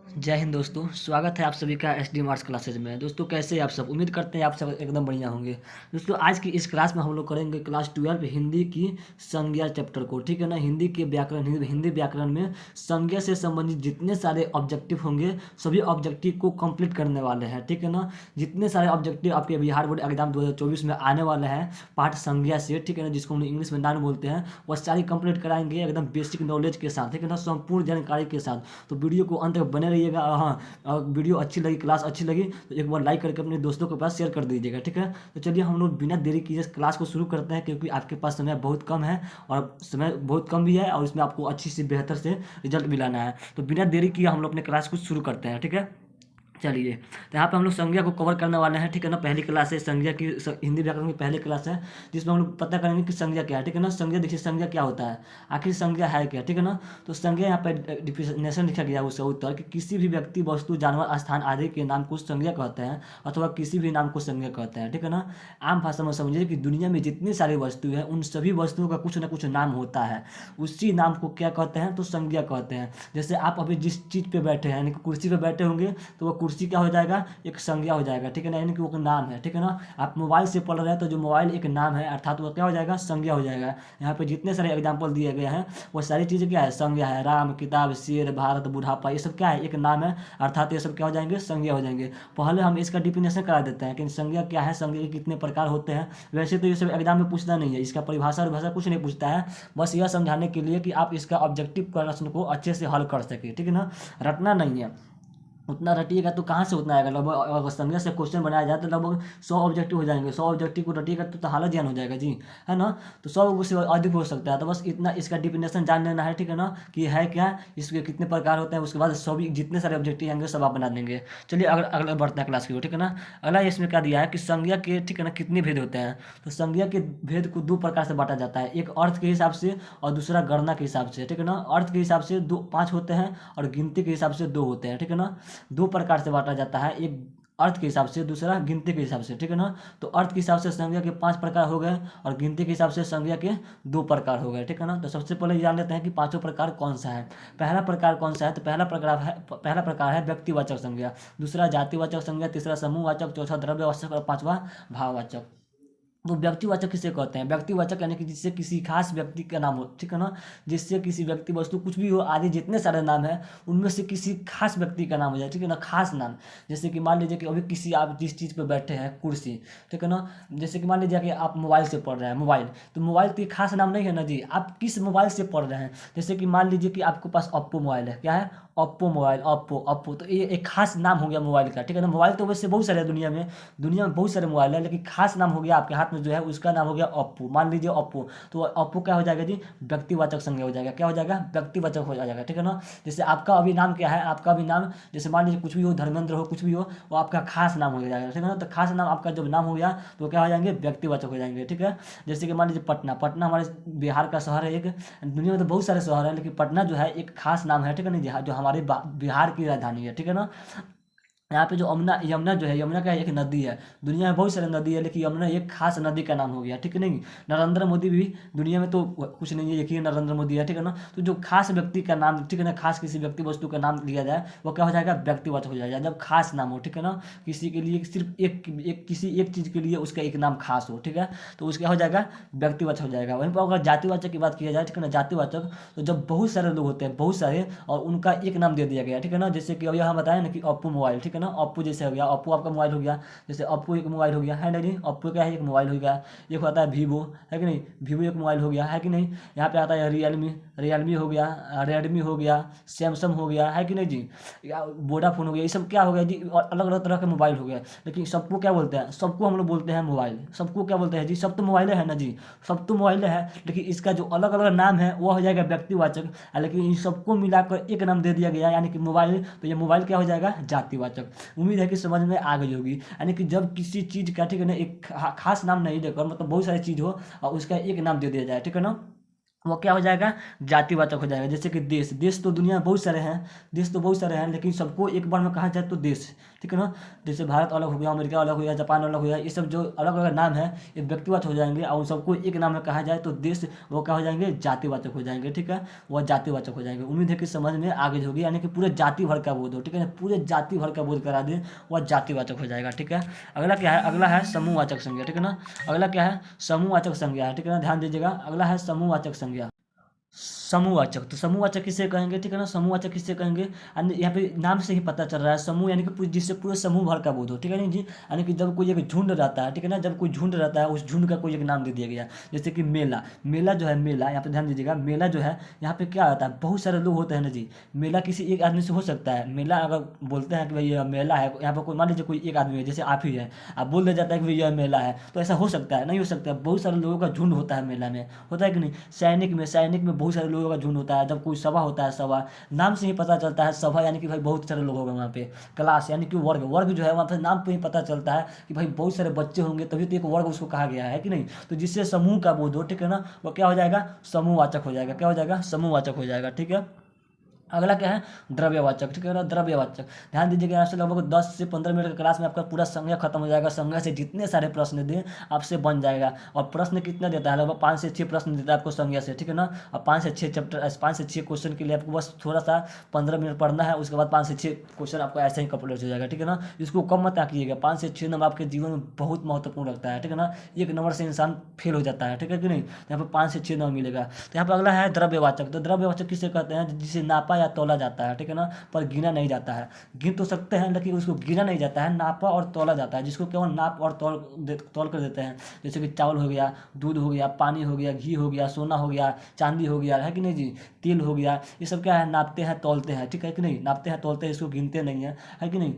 जय हिंद दोस्तों, स्वागत है आप सभी का एस डी मार्ट्स क्लासेज में। दोस्तों कैसे हैं आप सब? उम्मीद करते हैं आप सब एकदम बढ़िया होंगे। दोस्तों आज की इस क्लास में हम लोग करेंगे क्लास 12 हिंदी की संज्ञा चैप्टर को। ठीक है ना। हिंदी के व्याकरण हिंदी व्याकरण में संज्ञा से संबंधित जितने सारे ऑब्जेक्टिव होंगे सभी ऑब्जेक्टिव को कंप्लीट करने वाले हैं। ठीक है ना। जितने सारे ऑब्जेक्टिव आपके बिहार बोर्ड एग्जाम 2024 में आने वाले हैं पाठ संज्ञा से, ठीक है ना, जिसको हम इंग्लिश में नाउन बोलते हैं, वह सारी कंप्लीट कराएंगे एकदम बेसिक नॉलेज के साथ। ठीक है ना, संपूर्ण जानकारी के साथ। तो वीडियो को अंत तक बने रहिएगा। हाँ, वीडियो अच्छी लगी, क्लास अच्छी लगी तो एक बार लाइक करके अपने दोस्तों के पास शेयर कर दीजिएगा। ठीक है। तो चलिए हम लोग बिना देरी किए क्लास को शुरू करते हैं, क्योंकि आपके पास समय बहुत कम है और समय बहुत कम भी है और इसमें आपको अच्छी से बेहतर से रिजल्ट भी लाना है। तो बिना देरी किए हम लोग अपने क्लास को शुरू करते हैं। ठीक है। चलिए, तो यहाँ पे हम लोग संज्ञा को कवर करने वाले हैं। ठीक है ना। पहली क्लास है संज्ञा की, हिंदी व्याकरण की पहली क्लास है, जिसमें हम लोग पता करेंगे कि संज्ञा क्या है। ठीक है ना। संज्ञा देखिए, संज्ञा क्या होता है, आखिर संज्ञा है क्या। ठीक है ना। तो संज्ञा यहाँ पे डिफिनेशन लिखा गया है उसका उत्तर कि किसी भी व्यक्ति, वस्तु, जानवर, स्थान आदि के नाम को संज्ञा कहते हैं अथवा किसी भी नाम को संज्ञा कहते हैं। ठीक है ना। आम भाषा में समझिए कि दुनिया में जितनी सारी वस्तु है उन सभी वस्तुओं का कुछ ना कुछ नाम होता है। उसी नाम को क्या कहते हैं, तो संज्ञा कहते हैं। जैसे आप अभी जिस चीज़ पे बैठे हैं, यानी कि कुर्सी पे बैठे होंगे, तो वह कुर्सी क्या हो जाएगा, एक संज्ञा हो जाएगा। ठीक है ना। यानी कि वो एक नाम है। ठीक है ना। आप मोबाइल से पढ़ रहे हैं तो जो मोबाइल एक नाम है, अर्थात वो क्या हो जाएगा, संज्ञा हो जाएगा। यहाँ पे जितने सारे एग्जाम्पल दिए गए हैं वो सारी चीज़ें क्या है, संज्ञा है। राम, किताब, शेर, भारत, बुढ़ापा, ये सब क्या है, एक नाम है, अर्थात ये सब क्या हो जाएंगे, संज्ञा हो जाएंगे। पहले हम इसका डिफिनेशन करा देते हैं कि संज्ञा क्या है, संज्ञा के कितने प्रकार होते हैं। वैसे तो ये सब एग्जाम में पूछना नहीं है, इसका परिभाषा और भाषा कुछ नहीं पूछता है, बस यह समझाने के लिए कि आप इसका ऑब्जेक्टिव प्रश्न को अच्छे से हल कर सके। ठीक है ना। रटना नहीं है, उतना रटिएगा तो कहाँ से उतना आएगा। लगभग अगर संज्ञा से क्वेश्चन बनाया जाए तो लगभग 100 ऑब्जेक्टिव हो जाएंगे। 100 ऑब्जेक्टिव को रटिएगा तो हालत ज्ञान हो जाएगा जी, है ना। तो 100 से अधिक हो सकता है। तो बस इतना इसका डिफिनेशन जान लेना है। ठीक है ना, कि है क्या, इसके कितने प्रकार होते हैं, उसके बाद सभी जितने सारे ऑब्जेक्टिव आएंगे सब आप बना देंगे। चलिए अगला अगला बढ़ते हैं क्लास की ओर। ठीक है ना। अगला इसमें क्या दिया है कि संज्ञा के, ठीक है ना, कितने भेद होते हैं। तो संज्ञा के भेद को दो प्रकार से बांटा जाता है, एक अर्थ के हिसाब से और दूसरा गणना के हिसाब से। ठीक है ना। अर्थ के हिसाब से 5 होते हैं और गिनती के हिसाब से 2 होते हैं। ठीक है ना। दो प्रकार से बांटा जाता है, एक अर्थ के हिसाब से, दूसरा गिनती के हिसाब से। ठीक है ना। तो अर्थ के हिसाब से संज्ञा के 5 प्रकार हो गए और गिनती के हिसाब से संज्ञा के 2 प्रकार हो गए। ठीक है ना। तो सबसे पहले जान लेते हैं कि पांचों प्रकार कौन सा है। पहला प्रकार कौन सा है, तो पहला प्रकार है व्यक्तिवाचक संज्ञा, दूसरा जातिवाचक संज्ञा, तीसरा समूहवाचक, चौथा द्रव्यवाचक और पांचवा भाववाचक। तो व्यक्तिवाचक किसे कहते हैं, व्यक्तिवाचक यानी कि जिससे किसी खास व्यक्ति का नाम हो। ठीक है ना। जिससे किसी व्यक्ति, वस्तु, कुछ भी हो, आदि जितने सारे नाम हैं उनमें से किसी खास व्यक्ति का नाम हो जाए। ठीक है ना, खास नाम। जैसे कि मान लीजिए कि अभी किसी, आप जिस चीज़ पे बैठे हैं, कुर्सी, ठीक है ना। जैसे कि मान लीजिए कि आप मोबाइल से पढ़ रहे हैं, मोबाइल, तो मोबाइल तो एक खास नाम नहीं है ना जी, आप किस मोबाइल से पढ़ रहे हैं। जैसे कि मान लीजिए कि आपके पास ओप्पो मोबाइल है, क्या है, ओप्पो मोबाइल, ओप्पो ओप्पो, तो ये एक खास नाम हो गया मोबाइल का। ठीक है ना। मोबाइल तो वैसे बहुत सारे हैं दुनिया में बहुत सारे मोबाइल है, लेकिन खास नाम हो गया आपके हाथ में जो है उसका नाम हो गया ओप्पो। मान लीजिए ओप्पो, तो ओप्पो क्या हो जाएगा जी, व्यक्तिवाचक संज्ञा हो जाएगा। क्या हो जाएगा, व्यक्तिवाचक हो जाएगा। ठीक है ना। जैसे आपका अभी नाम क्या है, आपका अभी नाम, जैसे मान लीजिए कुछ भी हो, धर्मेंद्र हो, कुछ भी हो, वो आपका खास नाम हो जाएगा। ठीक है ना। तो खास नाम आपका जब नाम हो गया तो क्या हो जाएंगे, व्यक्तिवाचक हो जाएंगे। ठीक है। जैसे कि मान लीजिए पटना, पटना हमारे बिहार का शहर है एक। दुनिया में तो बहुत सारे शहर हैं, लेकिन पटना जो है एक खास नाम है। ठीक है ना, जो हमारे बिहार की राजधानी है। ठीक है ना। यहाँ पे जो यमुना, यमुना जो है, यमुना क्या है, एक नदी है। दुनिया में बहुत सारी नदी है, लेकिन यमुना एक खास नदी का नाम हो गया। ठीक है नहीं। नरेंद्र मोदी भी, दुनिया में तो कुछ नहीं है, एक ही नरेंद्र मोदी है। ठीक है ना। तो जो खास व्यक्ति का नाम, ठीक है ना, खास किसी व्यक्ति, वस्तु का नाम लिया जाए वो क्या हो जाएगा, व्यक्तिवाचक हो जाएगा, जब खास नाम हो। ठीक है ना। किसी के लिए सिर्फ किसी एक चीज़ के लिए उसका एक नाम खास हो। ठीक है। तो उसका क्या हो जाएगा, व्यक्तिवाचक हो जाएगा। वहीं पर अगर जातिवाचक की बात किया जाए, ठीक है ना, जातिवाचक, तो जब बहुत सारे लोग होते हैं, बहुत सारे, और उनका एक नाम दे दिया गया। ठीक है ना। जैसे कि अभी हम बताएं ना कि ओप्पो मोबाइल, ठीक है ना, ओप्पो जैसे हो गया, ओप्पो आपका मोबाइल हो गया। जैसे ओप्पो एक मोबाइल हो गया, है ना जी, ओप्पो क्या है, एक मोबाइल हो गया। एक होता है वीवो, है कि नहीं, वीवो एक मोबाइल हो गया, है कि नहीं। यहाँ पे आता है रियलमी, रियलमी हो गया, रेडमी हो गया, सैमसंग हो गया, है कि नहीं जी, या वोडाफोन हो गया। ये सब क्या हो गया जी, और अलग अलग तरह के मोबाइल हो गया। लेकिन सबको क्या बोलते हैं, सबको हम लोग बोलते हैं मोबाइल। सबको क्या बोलते हैं जी, सब तो मोबाइल है ना जी, सब तो मोबाइल है, लेकिन इसका जो अलग अलग नाम है वो हो जाएगा व्यक्तिवाचक। लेकिन इन सबको मिलाकर एक नाम दे दिया गया, यानी कि मोबाइल, तो ये मोबाइल क्या हो जाएगा, जातिवाचक। उम्मीद है कि समझ में आ गई होगी। यानी कि जब किसी चीज़ का, ठीक है ना, एक खास नाम नहीं देकर, मतलब बहुत सारी चीज़ हो और उसका एक नाम दे दिया जाए। ठीक है ना। वो क्या हो जाएगा, जातिवाचक हो जाएगा। जैसे कि देश, देश तो दुनिया में बहुत सारे हैं, देश तो बहुत सारे हैं, लेकिन सबको एक बार में कहा जाए तो देश, ठीक है ना। जैसे भारत अलग हो गया, अमेरिका अलग हो गया, जापान अलग हो गया, ये सब जो अलग अलग नाम है ये व्यक्तिवाचक हो जाएंगे, और उन सबको एक नाम में कहा जाए तो देश, वो क्या हो जाएंगे, जातिवाचक हो जाएंगे, ठीक है। वह जातिवाचक हो जाएंगे। उम्मीद है कि समझ में आगे होगी, यानी कि पूरे जाति भर का बोध हो, ठीक है ना, पूरे जाति भर का बोध करा दे, वह जातिवाचक हो जाएगा, ठीक है। अगला क्या है, अगला है समूहवाचक संज्ञा, ठीक है ना। अगला क्या है, समूहवाचक संज्ञा, ठीक है ना, ध्यान दीजिएगा। अगला है समूहवाचक संज्ञा, समूहवाचक। तो समूहवाचक किसे कहेंगे, ठीक है ना, समूहवाचक किसे कहेंगे, यानी यहाँ पे नाम से ही पता चल रहा है, समूह यानी कि जिससे पूरे समूह भर का बोध हो, ठीक है ना जी। यानी कि जब कोई एक झुंड रहता है, ठीक है ना, जब कोई झुंड रहता है, उस झुंड का कोई एक नाम दे दिया गया। जैसे कि मेला, मेला जो है, मेला यहाँ पे ध्यान दीजिएगा, मेला जो है यहाँ पे क्या होता है, बहुत सारे लोग होते हैं ना जी। मेला किसी एक आदमी से हो सकता है, मेला अगर बोलते हैं कि भाई यह मेला है, यहाँ पर कोई मान लीजिए कोई एक आदमी है, जैसे आप ही है, आप बोल दिया जाता है कि भाई यह मेला है, तो ऐसा हो सकता है, नहीं हो सकता है। बहुत सारे लोगों का झुंड होता है मेला में, होता है कि नहीं। सैनिक में बहुत सारे लोगों का झुंड होता है। जब कोई सभा होता है, सभा नाम से ही पता चलता है, सभा यानी कि भाई बहुत सारे लोग होंगे वहाँ पे। क्लास यानी कि वर्ग, वर्ग जो है वहाँ पे नाम पे ही पता चलता है कि भाई बहुत सारे बच्चे होंगे, तभी तो एक वर्ग उसको कहा गया है कि नहीं। तो जिससे समूह का बोध हो, ठीक है ना, वो क्या हो जाएगा, समूहवाचक हो जाएगा। क्या हो जाएगा, समूहवाचक हो जाएगा, ठीक है। अगला क्या है, द्रव्यवाचक, ठीक है ना, द्रव्यवाचक। ध्यान दीजिएगा, यहाँ से लगभग 10 से 15 मिनट की क्लास में आपका पूरा संज्ञा खत्म हो जाएगा। संज्ञा से जितने सारे प्रश्न दें आपसे बन जाएगा। और प्रश्न कितना देता है, लगभग 5 से 6 प्रश्न देता है आपको संज्ञा से, ठीक है ना। और 5 से 6 चैप्टर, 5 से 6 क्वेश्चन के लिए आपको बस थोड़ा सा 15 मिनट पढ़ना है। उसके बाद 5 से 6 क्वेश्चन आपको ऐसे ही कंप्लीट हो जाएगा, ठीक है ना। इसको कम मत आंकिएगा, 5 से 6 नंबर आपके जीवन में बहुत महत्वपूर्ण रखता है, ठीक है ना। एक नंबर से इंसान फेल हो जाता है, ठीक है कि नहीं। यहाँ पर 5 से 6 नंबर मिलेगा। तो यहाँ पर अगला है द्रव्यवाचक। तो द्रव्यवाचक किसे कहते हैं, जिसे नापा या तौला जाता है, ठीक है ना, पर गिना नहीं जाता है। गिन तो सकते हैं लेकिन उसको गिना नहीं जाता है, नापा और तौला जाता है, जिसको केवल नाप और तौल कर देते हैं। जैसे कि चावल हो गया, दूध हो गया, पानी हो गया, घी हो गया, सोना हो गया, चांदी हो गया, है कि नहीं जी, तेल हो गया, ये सब क्या है, नापते हैं तौलते हैं, ठीक है कि नहीं, नापते हैं तौलते हैं, इसको गिनते नहीं है कि नहीं।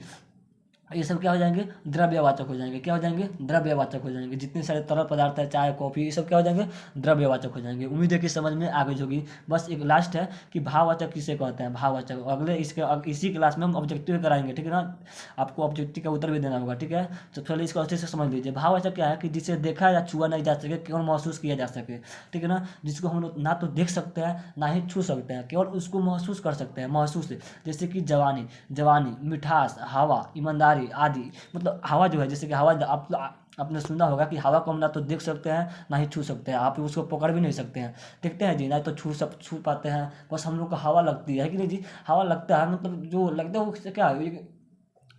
ये सब क्या हो जाएंगे, द्रव्यवाचक हो जाएंगे। क्या हो जाएंगे, द्रव्यवाचक हो जाएंगे। जितने सारे तरल पदार्थ है, चाय कॉफी, ये सब क्या हो जाएंगे, द्रव्यवाचक हो जाएंगे। उम्मीद है कि समझ में आ गई होगी। बस एक लास्ट है कि भाववाचक किसे कहते हैं, भाववाचक अगले इसी क्लास में हम ऑब्जेक्टिव कराएंगे, ठीक है ना। आपको ऑब्जेक्टिव का उत्तर भी देना होगा, ठीक है। तो चलिए इसको अच्छे से समझ लीजिए। भाववाचक क्या है कि जिसे देखा या छुआ नहीं जा सके, केवल महसूस किया जा सके, ठीक है ना। जिसको हम लोग ना तो देख सकते हैं ना ही छू सकते हैं, केवल उसको महसूस कर सकते हैं, महसूस। जैसे कि जवानी, जवानी, मिठास, हवा, ईमानदारी आदि। मतलब हवा जो है, जैसे कि हवा, आपने सुना होगा कि हवा को हम ना तो देख सकते हैं ना ही छू सकते हैं, आप उसको पकड़ भी नहीं सकते हैं, देखते हैं जी, ना तो छू पाते हैं, बस हम लोग को हवा लगती है कि नहीं जी। हवा लगता है, मतलब जो लगता है वो क्या,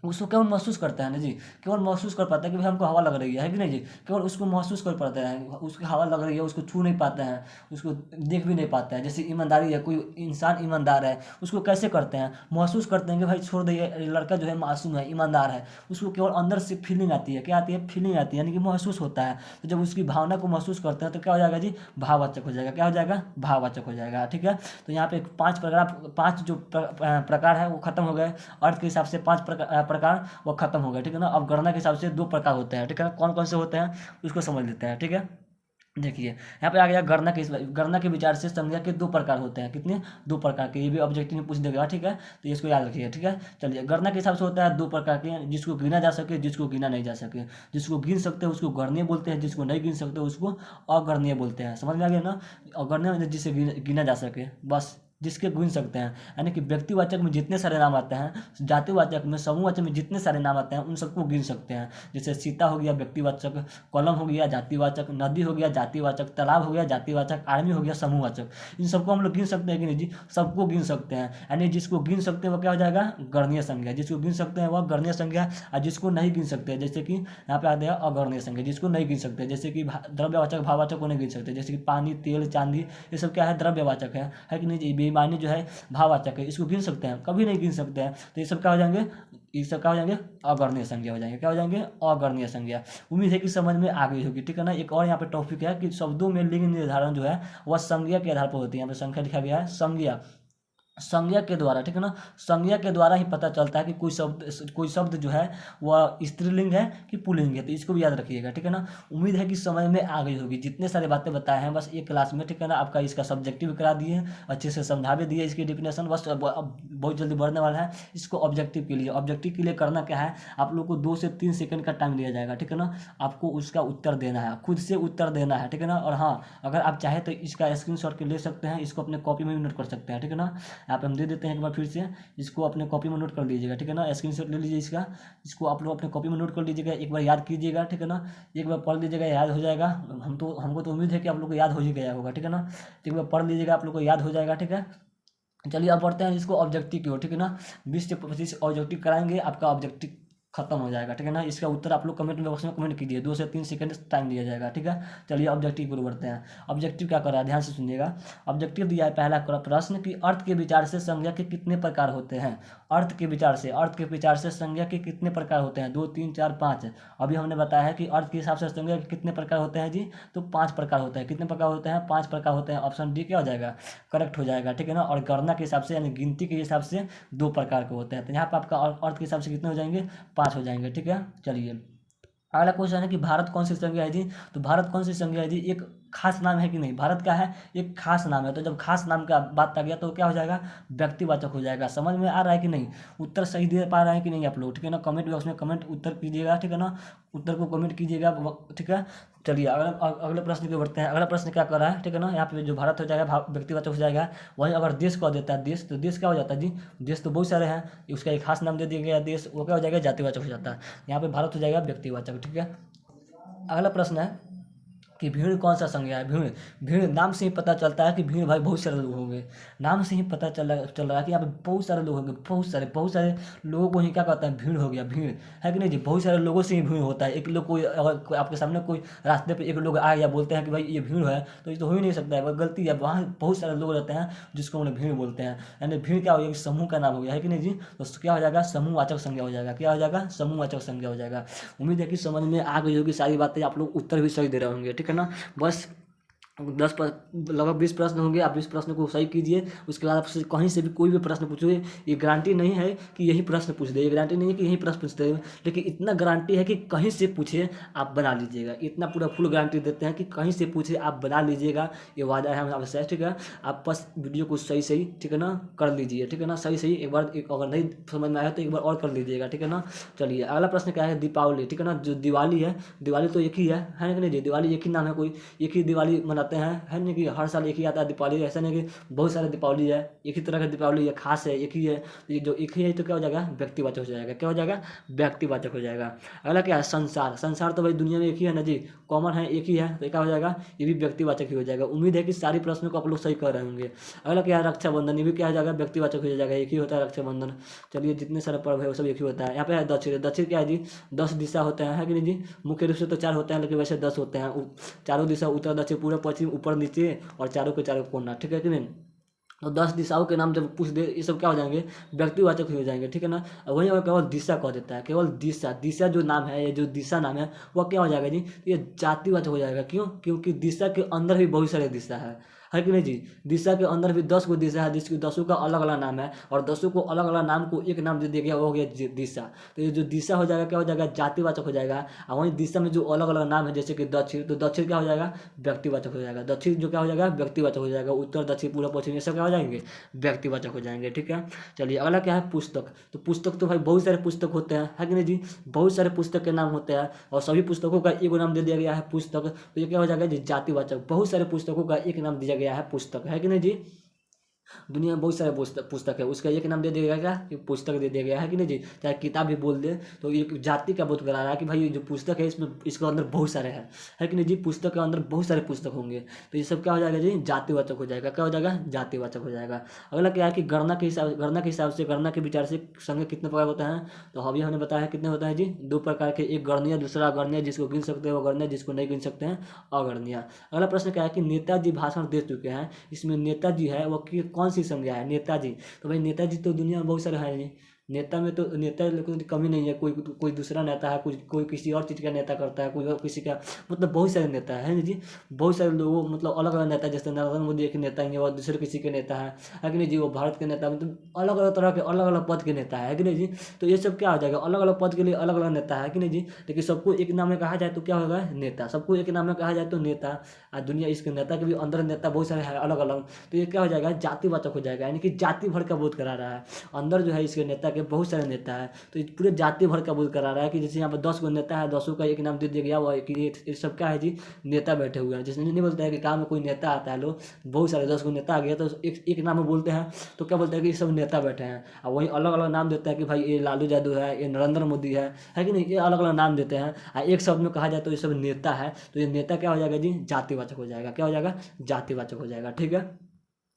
उसको केवल महसूस करता है ना जी, केवल महसूस कर पाता है कि भाई हमको हवा लग रही है कि नहीं जी। केवल उसको महसूस कर पाता है, उसकी हवा लग रही है, उसको छू नहीं पाते हैं, उसको देख भी नहीं पाते हैं। जैसे ईमानदारी है, कोई इंसान ईमानदार है, उसको कैसे करते हैं, महसूस करते हैं कि भाई छोड़ दे, ये लड़का जो है मासूम है, ईमानदार है। उसको केवल अंदर से फीलिंग आती है, क्या आती है, फीलिंग आती है, यानी कि महसूस होता है। तो जब उसकी भावना को महसूस करते हैं तो क्या हो जाएगा जी, भाववाचक हो जाएगा। क्या हो जाएगा, भाववाचक हो जाएगा, ठीक है। तो यहाँ पे 5 जो प्रकार है वो खत्म हो गए। अर्थ के हिसाब से 5 प्रकार वो खत्म हो गए, ठीक है ना। अब गणना के हिसाब से 2 प्रकार होते हैं, ठीक है ना। कौन कौन से होते हैं उसको समझ लेते हैं, ठीक है। देखिए यहाँ पे आ गया गणना के विचार से संज्ञा के 2 प्रकार होते हैं। कितने, 2 प्रकार के। ये भी ऑब्जेक्टिव में पूछ देगा, ठीक है, तो इसको याद रखिए, ठीक है। चलिए, गणना के हिसाब से होता है 2 प्रकार के, जिसको गिना जा सके, जिसको गिना नहीं जा सके। जिसको गिन सकते हैं उसको गणनीय बोलते हैं, जिसको नहीं गिन सकते उसको अगणनीय बोलते हैं। समझ में आ गया ना। अगणनीय जिसे गिना जा सके, बस जिसके गिन सकते हैं, यानी कि व्यक्तिवाचक में जितने सारे नाम आते हैं, जातिवाचक में, समूहवाचक में जितने सारे नाम आते हैं उन सबको गिन सकते हैं। जैसे सीता हो गया व्यक्तिवाचक, कलम हो गया जातिवाचक, नदी हो गया जातिवाचक, तालाब हो गया जातिवाचक, आर्मी हो गया समूहवाचक। इन सबको हम लोग गिन सकते हैं कि नहीं जी, सबको गिन सकते हैं। यानी जिसको गिन सकते हैं वो क्या हो जाएगा, गणनीय संज्ञा। जिसको गिन सकते हैं वह गणनीय संज्ञा, और जिसको नहीं गिन सकते, जैसे कि यहाँ पे आ गया अगणनीय संज्ञा, जिसको नहीं गिन सकते। जैसे कि द्रव्यवाचक भाववाचक को नहीं गिन सकते, जैसे कि पानी, तेल, चांदी, ये सब क्या है, द्रव्यवाचक है कि नहीं जी। बेईमानी जो है भाववाचक है, इसको गिन सकते हैं, कभी नहीं गिन सकते हैं। तो ये सब क्या हो जाएंगे, ये सब क्या हो जाएंगे, अगणनीय संज्ञा हो जाएंगे। क्या हो जाएंगे, अगणनीय संज्ञा। उम्मीद है कि समझ में आ गई होगी, ठीक है ना। एक और यहाँ पे टॉपिक है कि शब्दों में लिंग निर्धारण जो है वह संज्ञा के आधार पर होती है। यहाँ पे संख्या लिखा गया है, संज्ञा, संज्ञा के द्वारा, ठीक है ना, संज्ञा के द्वारा ही पता चलता है कि कोई शब्द जो है वह स्त्रीलिंग है कि पुल्लिंग है। तो इसको भी याद रखिएगा, ठीक है ना। उम्मीद है कि समझ में आ गई होगी। जितने सारे बातें बताए हैं बस एक क्लास में, ठीक है ना। आपका इसका सब्जेक्टिव करा दिए हैं, अच्छे से समझा भी दिए इसकी डिफिनेशन। बस अब बहुत जल्दी बढ़ने वाला है। इसको ऑब्जेक्टिव के लिए, ऑब्जेक्टिव के लिए करना क्या है, आप लोग को 2 से 3 सेकंड का टाइम लिया जाएगा, ठीक है ना। आपको उसका उत्तर देना है, खुद से उत्तर देना है, ठीक है ना। और हाँ, अगर आप चाहें तो इसका स्क्रीनशॉट के ले सकते हैं, इसको अपने कॉपी में भी नोट कर सकते हैं, ठीक है ना। यहाँ पे हम दे देते हैं एक बार फिर से, इसको अपने कॉपी में नोट कर लीजिएगा, ठीक है ना। स्क्रीनशॉट ले लीजिए इसका, इसको आप लोग अपने कॉपी में नोट कर लीजिएगा, एक बार याद कीजिएगा, ठीक है ना। एक बार पढ़ लीजिएगा, याद हो जाएगा। हमको तो उम्मीद है कि आप लोग को याद हो ही गया होगा, ठीक है ना। तो एक बार पढ़ लीजिएगा, आप लोग को याद हो जाएगा, ठीक है। चलिए अब बढ़ते हैं जिसको ऑब्जेक्टिव की ओर, ठीक है ना। 20 से 25 ऑब्जेक्टिव कराएंगे, आपका ऑब्जेक्टिव खत्म हो जाएगा, ठीक है ना। इसका उत्तर आप लोग कमेंट बॉक्स में कमेंट कीजिए, 2 से 3 सेकंड टाइम दिया जाएगा, ठीक है। चलिए ऑब्जेक्टिव की ओर बढ़ते हैं। ऑब्जेक्टिव क्या कर रहा है, ध्यान से सुनिएगा। ऑब्जेक्टिव दिया है पहला प्रश्न कि अर्थ के विचार से संज्ञा के कितने प्रकार होते हैं। अर्थ के विचार से संज्ञा के कितने प्रकार होते हैं, 2, 3, 4, 5। अभी हमने बताया है कि अर्थ के हिसाब से संज्ञा के कितने प्रकार होते हैं जी, तो 5 प्रकार होते हैं। कितने प्रकार होते हैं, 5 प्रकार होते हैं। ऑप्शन डी क्या हो जाएगा, करेक्ट हो जाएगा, ठीक है ना। और गणना के हिसाब से यानी गिनती के हिसाब से 2 प्रकार के होते हैं। तो यहाँ पर आपका अर्थ के हिसाब से कितने हो जाएंगे, 5 हो जाएंगे, ठीक है। चलिए अगला क्वेश्चन है कि भारत कौन सी संज्ञा है जी। तो भारत कौन सी संज्ञा है जी, एक खास नाम है कि नहीं, भारत का है एक खास नाम है। तो जब खास नाम का बात आ गया तो क्या हो जाएगा, व्यक्तिवाचक हो जाएगा। समझ में आ रहा है कि नहीं, उत्तर सही दे पा रहे हैं कि नहीं आप लोग, ठीक है ना। कमेंट बॉक्स में कमेंट उत्तर कीजिएगा, ठीक है ना। उत्तर को कमेंट कीजिएगा, ठीक है। चलिए अगले प्रश्न की बढ़ते हैं। अगला प्रश्न क्या कर रहा है, ठीक है ना। यहाँ पे जो भारत हो जाएगा व्यक्तिवाचक हो जाएगा। वहीं अगर देश कह देता है देश, तो देश क्या हो जाता है जी, देश तो बहुत सारे हैं, उसका एक खास नाम दे दिया गया देश, वो क्या हो जाएगा, जातिवाचक हो जाता है। यहाँ पे भारत हो जाएगा व्यक्तिवाचक, ठीक है। अगला प्रश्न है कि भीड़ कौन सा संज्ञा है। भीड़, भीड़ नाम से ही पता चलता है कि भीड़ भाई बहुत सारे लोग होंगे। नाम से ही पता चल रहा है कि यहाँ पे बहुत सारे लोग होंगे, बहुत सारे लोगों को ही क्या कहता है, भीड़ हो गया, भीड़ है कि नहीं जी। बहुत सारे लोगों से ही भीड़ होता है। एक लोग कोई अगर आपके सामने कोई रास्ते पे एक लोग आए या बोलते हैं कि भाई ये भीड़ है, तो ये तो हो ही नहीं सकता है, वह गलती है। वहाँ बहुत सारे लोग रहते हैं जिसको उन्हें भीड़ बोलते हैं। यानी भीड़ क्या हो गया, समूह का नाम हो गया, है कि नहीं जी। तो क्या हो जाएगा, समूहवाचक संज्ञा हो जाएगा। क्या हो जाएगा, समूहवाचक संज्ञा हो जाएगा। उम्मीद है कि समझ में आ गई होगी सारी बातें, आप लोग उत्तर भी सही दे रहे होंगे, ठीक है ना। बस 10 लगभग 20 प्रश्न होंगे, आप 20 प्रश्न को सही कीजिए। उसके बाद आपसे कहीं से भी कोई भी प्रश्न पूछिए, ये गारंटी नहीं है कि यही प्रश्न पूछ दे, ये गारंटी नहीं है कि यही प्रश्न पूछ दे, लेकिन इतना गारंटी है कि कहीं से पूछिए आप बना लीजिएगा। इतना पूरा फुल गारंटी देते हैं कि कहीं से पूछिए आप बना लीजिएगा, ये वादा है हम आपसे, ठीक है। आप बस वीडियो को सही सही, ठीक है ना, कर लीजिए, ठीक है ना। सही सही एक बार, अगर नहीं समझ में आया तो एक बार और कर लीजिएगा, ठीक है ना। चलिए अगला प्रश्न क्या है, दीपावली, ठीक है ना। जो दिवाली है, दिवाली तो एक ही है कि नहीं जी। दिवाली एक ही नाम है, कोई एक ही दिवाली मनाते हैं, है नहीं कि हर साल एक ही आता है दीपावली। ऐसा नहीं कि बहुत सारे दीपावली है, एक ही तरह का दीपावली है, खास है, एक ही है। तो ये जो एक ही है तो क्या हो जाएगा, व्यक्तिवाचक हो जाएगा। क्या हो जाएगा, व्यक्तिवाचक हो जाएगा। अगला क्या है, संसार, संसार तो भाई दुनिया में एक ही है ना जी, कॉमन है, एक ही है, तो क्या हो जाएगा, ये भी व्यक्तिवाचक ही हो जाएगा। उम्मीद है कि सारी प्रश्नों को आप लोग सही कर रहे होंगे। अगला क्या है, रक्षाबंधन, ये भी क्या हो जाएगा, व्यक्तिवाचक हो जाएगा, एक ही होता है रक्षाबंधन। चलिए जितने सारे पर्व है वो सब एक ही होता है। यहाँ पे है दक्षिण, दक्षिण क्या है जी, 10 दिशा होते हैं, है कि नहीं जी। मुख्य रूप से तो 4 होते हैं, लेकिन वैसे 10 होते हैं। चारों दिशा, उत्तर दक्षिण पूर्व पश्चिम ऊपर नीचे, और चारों के चारों कोना, ठीक है कि नहीं। तो 10 दिशाओं के नाम जब पूछ दे, ये सब क्या हो जाएंगे, व्यक्तिवाचक हो जाएंगे, ठीक है ना। वहीं अगर केवल दिशा कह देता है, केवल दिशा, दिशा जो नाम है, ये जो दिशा नाम है वह क्या हो जाएगा जी, ये जातिवाचक हो जाएगा। क्यों, क्योंकि दिशा के अंदर भी बहुत सारे दिशा है कि नहीं जी। दिशा के अंदर भी 10 गो दिशा है, जिसकी 10 का अलग अलग नाम है, और 10 को अलग अलग नाम को एक नाम दे दिया गया, वो हो गया दिशा। तो ये जो दिशा हो जाएगा क्या हो जाएगा, जातिवाचक हो जाएगा। और वहीं दिशा में जो अलग अलग नाम है, जैसे कि दक्षिण, तो दक्षिण क्या हो जाएगा, व्यक्तिवाचक हो जाएगा। दक्षिण जो क्या हो जाएगा, व्यक्तिवाचक हो जाएगा। उत्तर दक्षिण पूर्व पश्चिम ये सब क्या हो जाएंगे, व्यक्तिवाचक हो जाएंगे, ठीक है। चलिए अगला क्या है, पुस्तक। तो पुस्तक तो भाई बहुत सारे पुस्तक होते हैं, है कि नहीं जी। बहुत सारे पुस्तक के नाम होते हैं, और सभी पुस्तकों का एक नाम दे दिया गया है, पुस्तक। तो ये क्या हो जाएगा जी, जातिवाचक। बहुत सारे पुस्तकों का एक नाम दिया गया है, पुस्तक, है कि नहीं जी। दुनिया में बहुत सारे पुस्तक है, उसका एक नाम दे दिया गया, क्या, पुस्तक दे दिया गया, है कि नहीं जी। चाहे किताब भी बोल दे, तो ये जाति का बोध करा रहा है कि भाई ये जो पुस्तक है इसमें, इसके अंदर बहुत सारे हैं, है कि नहीं जी। पुस्तक के अंदर बहुत सारे पुस्तक होंगे, तो ये सब क्या हो जाएगा जी, जातिवाचक हो जाएगा। क्या हो जाएगा, जातिवाचक हो जाएगा। अगला क्या है कि गणना के हिसाब से, गणना के विचार से संज्ञा कितने प्रकार होता है। तो अभी हमने बताया कितने होता है जी, 2 प्रकार के, एक गणनीय, दूसरा अगणनीय। जिसको गिन सकते हैं वो गणनीय, जिसको नहीं गिन सकते हैं अगणनीय। अगला प्रश्न क्या है कि नेताजी भाषण दे चुके हैं, इसमें नेताजी है वो कौन सी संज्ञा है, नेताजी। तो भाई नेताजी तो दुनिया में बहुत सारे हैं जी, नेता में तो नेता लोगों की कमी नहीं है, कोई कोई दूसरा नेता है, कोई किसी और चीज़ का नेता करता है, कोई और किसी का, मतलब बहुत सारे नेता है ना जी। बहुत सारे लोगों मतलब अलग अलग नेता, जैसे नरेंद्र मोदी एक नेता ही है और दूसरे किसी के नेता है कि नहीं जी, वो भारत के नेता, मतलब अलग अलग तरह के अलग अलग पद के नेता है कि नहीं जी। तो ये सब क्या हो जाएगा, अलग अलग पद के लिए अलग अलग नेता है कि नहीं जी। लेकिन सबको एक नाम में कहा जाए तो क्या होगा, नेता। सबको एक नाम में कहा जाए तो नेता। और दुनिया इसके नेता के भी अंदर नेता बहुत सारे हैं अलग अलग। तो ये क्या हो जाएगा, जातिवाचक हो जाएगा, यानी कि जाति भर का बोध करा रहा है। अंदर जो है इसके नेता के बहुत सारे नेता है, तो ये पूरे जाति भर का बोध करा रहा है कि जैसे यहाँ पर 10 गो नेता है, 10 का एक नाम दे दिया गया, वो कि ये सब क्या है जी, नेता बैठे हुए हैं। जैसे नहीं बोलते हैं कि काम में कोई नेता आता है, लोग बहुत सारे 10 गो नेता आ गया तो एक नाम में बोलते हैं, तो क्या बोलते हैं कि ये सब नेता बैठे हैं। और वही अलग अलग नाम देते हैं कि भाई ये लालू यादव है, ये नरेंद्र मोदी है कि नहीं, ये अलग अलग नाम देते हैं। और एक शब्द में कहा जाए तो ये सब नेता है। तो ये नेता क्या हो जाएगा जी, जातिवाचक हो जाएगा। क्या हो जाएगा, जातिवाचक हो जाएगा। ठीक है,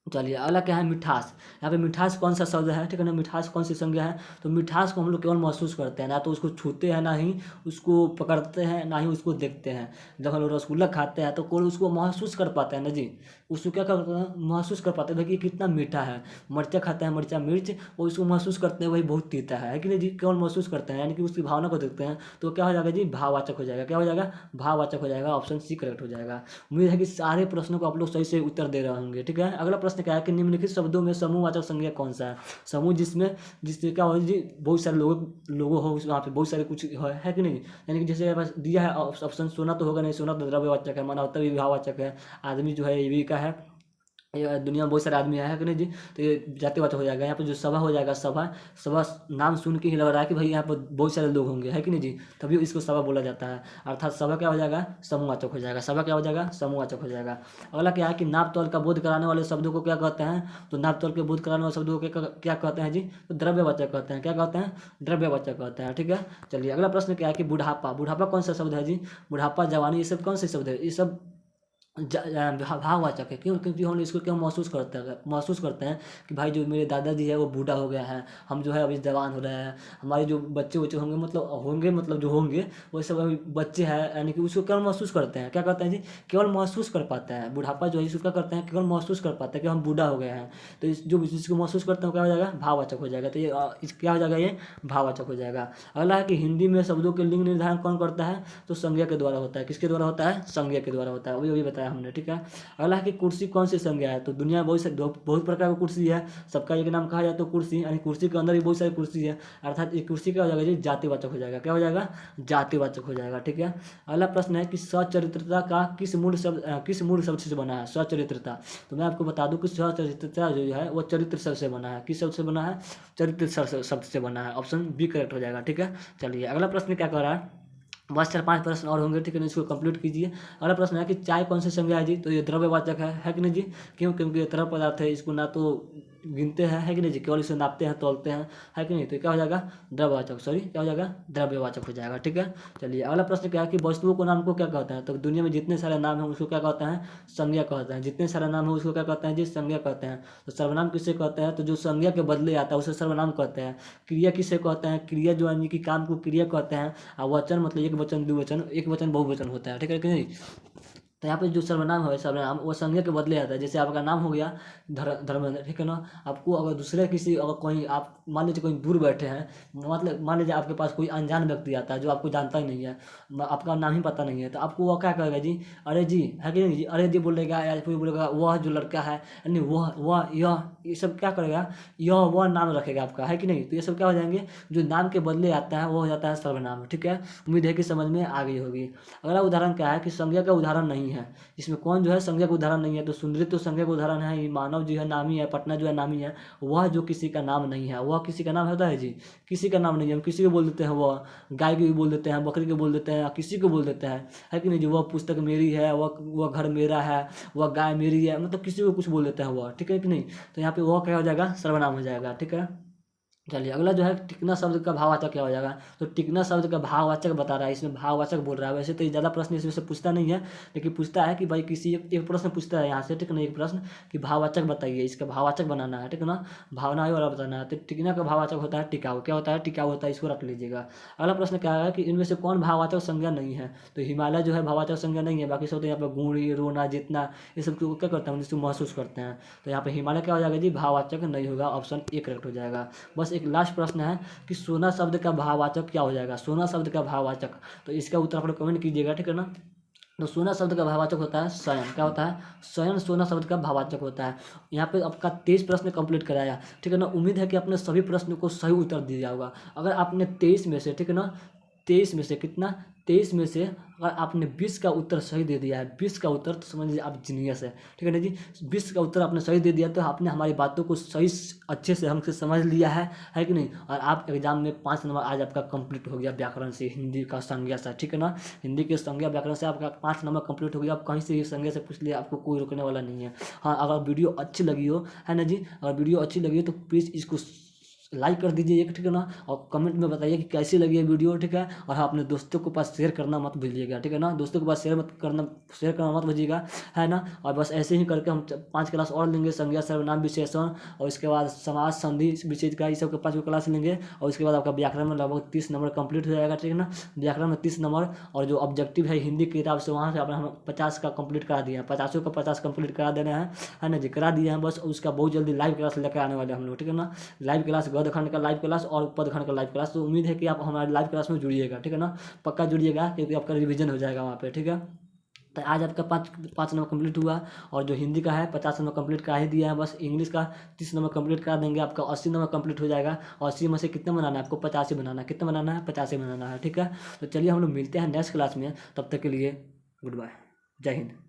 चलिए अगला क्या है, मिठास। यहाँ पे मिठास कौन सा शब्द है, ठीक है ना, मिठास कौन सी संज्ञा है। तो मिठास को हम लोग केवल महसूस करते हैं, ना तो उसको छूते हैं, ना ही उसको पकड़ते हैं, ना ही उसको देखते हैं। जब हम लोग रसगुल्ला खाते हैं तो कोई उसको महसूस कर पाते हैं ना जी, उसको क्या करते हैं, महसूस कर पाते हैं भाई कि कितना मीठा है। मिर्चा खाते हैं, मिर्चा मिर्च, वो उसको महसूस करते हैं वही बहुत तीता है कि नहीं जी, केवल महसूस करते हैं, यानी कि उसकी भावना को देखते हैं। तो क्या हो जाएगा जी, भाववाचक हो जाएगा। क्या हो जाएगा, भाववाचक हो जाएगा। ऑप्शन सी करेक्ट हो जाएगा। उम्मीद है कि सारे प्रश्नों को आप लोग सही से उत्तर दे रहे होंगे। ठीक है, अगला प्रश्न क्या है कि निम्नलिखित शब्दों में समूहवाचक संज्ञा कौन सा है। समूह जिससे क्या हो जी, बहुत सारे लोगों हो वहाँ पे, बहुत सारे कुछ है कि नहीं। यानी कि जैसे बस दिया है ऑप्शन, सोना तो होगा नहीं, सोना तो द्रव्यवाचक है, मानवता भी भाववाचक है, आदमी जो है ये भी का है, ये दुनिया में बहुत सारे आदमी है कि नहीं जी। तो ये जातिवाचक हो जाएगा। यहाँ पर जो सभा हो जाएगा, सभा, सभा नाम सुन के ही लग रहा है कि भाई यहाँ पर बहुत सारे लोग होंगे, है कि नहीं जी, तभी इसको सभा बोला जाता है। अर्थात सभा क्या हो जाएगा, समूहवाचक हो जाएगा। सभा क्या हो जाएगा, समूहवाचक हो जाएगा। अगला क्या है कि नाप तौल का बोध कराने वाले शब्दों को क्या कहते हैं। तो नाप तौल के बोध कराने वाले शब्दों को क्या कहते हैं जी, तो द्रव्यवाचक कहते हैं। क्या कहते हैं, द्रव्यवाचक कहते हैं। ठीक है, चलिए अगला प्रश्न क्या है कि बुढ़ापा। बुढ़ापा कौन सा शब्द है जी, बुढ़ापा, जवानी, ये सब कौन से शब्द है, ये सब भाववाचक है। क्यों, क्योंकि हम इसको क्यों महसूस करते हैं कि भाई जो मेरे दादाजी है वो बूढ़ा हो गया है, हम जो है अभी जवान हो रहे हैं, हमारे जो बच्चे होंगे, मतलब जो होंगे वो सब अभी बच्चे हैं, यानी कि उसको केवल महसूस करते हैं। क्या करते हैं जी, केवल महसूस कर पाते हैं। बुढ़ापा जो है इसको क्या करते हैं, केवल महसूस कर पाते हैं कि हम बूढ़ा हो गए हैं। तो जो जिसको महसूस करते हैं क्या हो जाएगा, भाववाचक हो जाएगा। तो ये क्या हो जाएगा, ये भाववाचक हो जाएगा। अगला है कि हिंदी में शब्दों के लिंग निर्धारण कौन करता है। तो संज्ञा के द्वारा होता है। किसके द्वारा होता है, संज्ञा के द्वारा होता है, अभी बताया हमने। ठीक है, अगला है कि कुर्सी कौन सी संज्ञा है। तो दुनिया में बहुत प्रकार की कुर्सी है, सबका एक नाम कहा जाए तो कुर्सी, यानी कुर्सी के अंदर भी बहुत सारी कुर्सी है। अर्थात एक कुर्सी क्या हो जाएगा जी, जातिवाचक हो जाएगा। क्या हो जाएगा, जातिवाचक हो जाएगा। ठीक है, अगला प्रश्न है कि सचरित्रता का किस मूल शब्द से बना है। सचरित्रता, तो मैं आपको बता दूं कि सचरित्रता जो है वो चरित्र शब्द से बना है। किस शब्द से बना है, चरित्र शब्द से बना है। ऑप्शन बी करेक्ट हो जाएगा। ठीक है, चलिए अगला प्रश्न क्या कह रहा है, बस 4-5 प्रश्न और होंगे, ठीक है, इसको कंप्लीट कीजिए। अगला प्रश्न है कि चाय कौन सी संज्ञा है जी। तो ये द्रव्यवाचक है कि नहीं जी। क्यों, क्योंकि ये तरल पदार्थ है, इसको ना तो गिनते हैं, है कि नहीं जी, केवल इसे नापते हैं, तौलते हैं, है कि नहीं। तो क्या हो जाएगा, द्रव्यवाचक, सॉरी क्या हो जाएगा, द्रव्यवाचक हो जाएगा। ठीक है, चलिए अगला प्रश्न क्या है कि वस्तुओं को नाम को क्या कहते हैं। तो दुनिया में जितने सारे नाम हैं उसको क्या कहते हैं, संज्ञा कहते हैं। जितने सारे नाम है उसको क्या कहते हैं जी, संज्ञा कहते हैं। तो सर्वनाम किसे कहते हैं, तो जो संज्ञा के बदले आता है उसे सर्वनाम कहते हैं। क्रिया किसे कहते हैं, क्रिया जो यानी कि काम को क्रिया कहते हैं। और वचन मतलब एक वचन, द्विवचन, एक वचन बहुवचन होता है। ठीक है कि नहीं। तो यहाँ पे जो सर्वनाम है, सर्वनाम वो संज्ञा के बदले आता है। जैसे आपका नाम हो गया धर्मेंद्र, ठीक है ना। आपको अगर दूसरे किसी, अगर कोई आप मान लीजिए कोई दूर बैठे हैं, मतलब मान लीजिए आपके पास कोई अनजान व्यक्ति आता है जो आपको जानता ही नहीं है, आपका नाम ही पता नहीं है, तो आपको वो क्या कहेगा जी, अरे जी, है कि नहीं जी, अरे जी बोलेगा, या कोई बोलेगा वह जो लड़का है, यानी वह यह, ये सब क्या करेगा, यह वह नाम रखेगा आपका, है कि नहीं। तो ये सब क्या हो जाएंगे, जो नाम के बदले आता है वो हो जाता है सर्वनाम। ठीक है, उम्मीद है कि समझ में आ गई होगी। अगला उदाहरण क्या है कि संज्ञा का उदाहरण नहीं है। इसमें कौन जो है संज्ञा का उदाहरण नहीं है। तो सुंदरी तो संज्ञा का उदाहरण है, ये मानव जो है नामी है, पटना जो है नामी है, वह जो किसी का नाम नहीं है। वह किसी का नाम होता है जी, किसी का नाम नहीं है। हम किसी को बोल देते हैं, वह गाय को भी बोल देते हैं, बकरी को बोल देते हैं, किसी को बोल देते हैं, है कि नहीं जी। वह पुस्तक मेरी है, वह घर मेरा है, वह गाय मेरी है, मतलब किसी को कुछ बोल देते हैं वह, ठीक है कि नहीं। तो यहाँ पे वह क्या हो जाएगा, सर्वनाम हो जाएगा। ठीक है, चलिए अगला जो है टिकना शब्द का भाववाचक क्या हो जाएगा। तो टिकना शब्द का भाववाचक बता रहा है, इसमें भाववाचक बोल रहा है। वैसे तो ज़्यादा प्रश्न इसमें से पूछता नहीं है, लेकिन पूछता है कि भाई किसी एक प्रश्न पूछता है यहाँ से, ठीक है ना, एक प्रश्न कि भाववाचक बताइए, इसका भाववाचक बनाना है, ठीक है ना, भावना वाला बताना है। तो टिकना का भाववाचक होता है टिकाऊ। क्या होता है, टिकाऊ होता है, इसको रख लीजिएगा। अगला प्रश्न क्या है कि इनमें से कौन भाववाचक संज्ञा नहीं है। तो हिमालय जो है भाववाचक संज्ञा नहीं है, बाकी सब तो यहाँ पर गुणी, रोना, जितना, ये सब को क्या करते हैं, जिसको महसूस करते हैं। तो यहाँ पे हिमालय क्या हो जाएगा जी, भाववाचक नहीं होगा। ऑप्शन ए करेक्ट हो जाएगा। बस एक लास्ट प्रश्न है कि सोना शब्द का भाववाचक क्या हो जाएगा, सोना शब्द का भाववाचक, तो इसका उत्तर आप लोग कमेंट कीजिएगा, ठीक है ना। तो सोना शब्द का भाववाचक होता है शयन, क्या होता है, शयन सोना शब्द का भाववाचक होता है। यहाँ पे आपका 23 प्रश्न कंप्लीट कराया, ठीक है ना। उम्मीद है कि आपने सभी प्रश्न को सही उत्तर दिया होगा। अगर आपने 23 में से, ठीक है ना, 23 में से कितना, 23 में से अगर आपने 20 का उत्तर सही दे दिया है, 20 का उत्तर, तो समझ लीजिए आप जीनियस है, ठीक है ना जी। 20 का उत्तर आपने सही दे दिया तो आपने हमारी बातों को सही अच्छे से हमसे समझ लिया है कि नहीं। और आप एग्जाम में 5 नंबर आज आपका कंप्लीट हो गया व्याकरण से, हिंदी का संज्ञा से, ठीक है ना। हिंदी के संज्ञा व्याकरण से आपका 5 नंबर कंप्लीट हो गया। आप कहीं से भी संज्ञा से पूछ लिया, आपको कोई रोकने वाला नहीं है। हाँ, अगर वीडियो अच्छी लगी हो, है ना जी, अगर वीडियो अच्छी लगी हो तो प्लीज़ इसको लाइक कर दीजिए एक, ठीक है ना। और कमेंट में बताइए कि कैसी लगी है वीडियो, ठीक है। और हाँ, अपने दोस्तों के पास शेयर करना मत भूलिएगा, ठीक है ना। दोस्तों के पास शेयर करना मत भूलिएगा, है ना। और बस ऐसे ही करके हम 5 क्लास और लेंगे, संज्ञा सर्वनाम विशेषण, और इसके बाद समाज संधि विशेष का, ये सब के 5 क्लास लेंगे। और उसके बाद आपका व्याकरण में लगभग 30 नंबर कंप्लीट हो जाएगा, ठीक है ना। व्याकरण में 30 नंबर, और जो ऑब्जेक्टिव है हिंदी की किताब से, वहाँ से अपना हम 50 का कंप्लीट करा दिए हैं, 50 का 50 कंप्लीट करा देना है ना जी, करा दिए हैं बस। उसका बहुत जल्दी लाइव क्लास लेकर आने वाले हम लोग, ठीक है ना। लाइव क्लास, गद्य खंड का लाइव क्लास और पद खंड का लाइव क्लास। तो उम्मीद है कि आप हमारे लाइव क्लास में जुड़िएगा, ठीक है ना। पक्का जुड़िएगा, क्योंकि आपका रिवीजन हो जाएगा वहाँ पे, ठीक है। तो आज आपका 5 नंबर कंप्लीट हुआ। और जो हिंदी का है 50 नंबर कंप्लीट करा ही दिया है बस। इंग्लिश का 30 नंबर कंप्लीट करा देंगे, आपका 80 नंबर कंप्लीट हो जाएगा। और 80 में से कितना बनाना है आपको, 50 ही बनाना है। कितना बनाना है, 50 ही बनाना है, ठीक है। तो चलिए हम लोग मिलते हैं नेक्स्ट क्लास में, तब तक के लिए गुड बाय, जय हिंद।